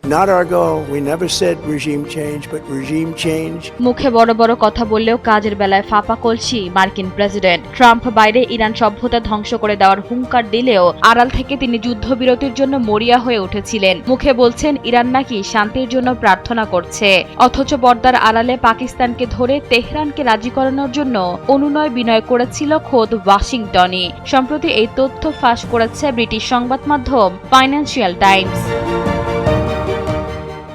Not our goal. We never said regime change, but regime change. মুখে বড় বড় কথা বললেও কাজের বেলায় ফাঁপা কলসি মার্কিন প্রেসিডেন্ট। ট্রাম্প বাইরে ইরান সভ্যতা ধ্বংস করে দেওয়ার হুঙ্কার দিলেও আড়াল থেকে তিনি যুদ্ধবিরতির জন্য মরিয়া হয়ে উঠেছিলেন। মুখে বলছেন ইরান নাকি শান্তির জন্য প্রার্থনা করছে, অথচ পর্দার আড়ালে পাকিস্তানকে ধরে তেহরানকে রাজি করানোর জন্য অনুনয় বিনয় করেছিল খোদ ওয়াশিংটনই। সম্প্রতি এই তথ্য ফাঁস করেছে ব্রিটিশ সংবাদ মাধ্যম ফাইন্যান্সিয়াল টাইমস।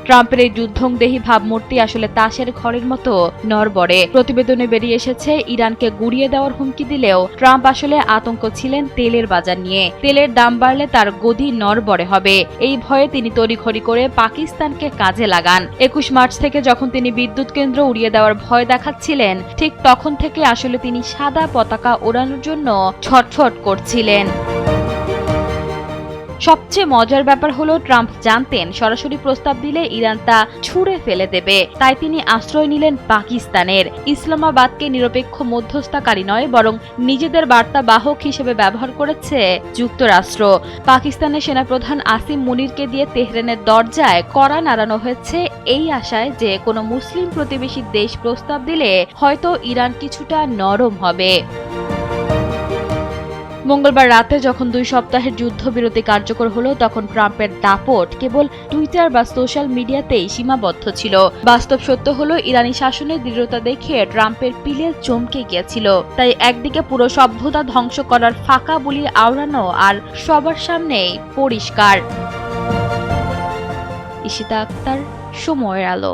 ট্রাম্পের এই যুদ্ধংদেহী ভাবমূর্তি আসলে তাসের ঘরের মতো নড়বড়ে। প্রতিবেদনে বেরিয়ে এসেছে ইরানকে গুড়িয়ে দেওয়ার হুমকি দিলেও ট্রাম্প আসলে আতঙ্ক ছিলেন তেলের বাজার নিয়ে। তেলের দাম বাড়লে তার গদি নড়বড়ে হবে, এই ভয়ে তিনি তড়িঘড়ি করে পাকিস্তানকে কাজে লাগান। 21 মার্চ থেকে যখন তিনি বিদ্যুৎ কেন্দ্র উড়িয়ে দেওয়ার ভয় দেখাচ্ছিলেন, ঠিক তখন থেকে আসলে তিনি সাদা পতাকা ওড়ানোর জন্য ছটফট করছিলেন। সবচেয়ে মজার ব্যাপার হলো ট্রাম্প জানতেন সরাসরি প্রস্তাব দিলে ইরান তা ছুঁড়ে ফেলে দেবে, তাই তিনি আশ্রয় নিলেন পাকিস্তানের। ইসলামাবাদকে নিরপেক্ষ মধ্যস্থতাকারী নয়, বরং নিজেদের বার্তা বাহক হিসেবে ব্যবহার করেছে যুক্তরাষ্ট্র। পাকিস্তানের সেনাপ্রধান আসিম মুনিরকে দিয়ে তেহরানের দরজায় কড়া নাড়ানো হয়েছে এই আশায় যে কোনো মুসলিম প্রতিবেশী দেশ প্রস্তাব দিলে হয়তো ইরান কিছুটা নরম হবে। মঙ্গলবার রাতে যখন 2 সপ্তাহের যুদ্ধবিরতি কার্যকর হলো, তখন ট্রাম্পের দাপট কেবল টুইটার বা সোশ্যাল মিডিয়াতেই সীমাবদ্ধ ছিল। বাস্তব সত্য হলো ইরানি শাসনের দৃঢ়তা দেখে ট্রাম্পের পিলে চমকে গিয়েছিল। তাই একদিকে পুরো সভ্যতা ধ্বংস করার ফাঁকা বুলি আওড়ানো আর সবার সামনেই পরিষ্কার। ইশিতা আক্তার, সময়ের আলো।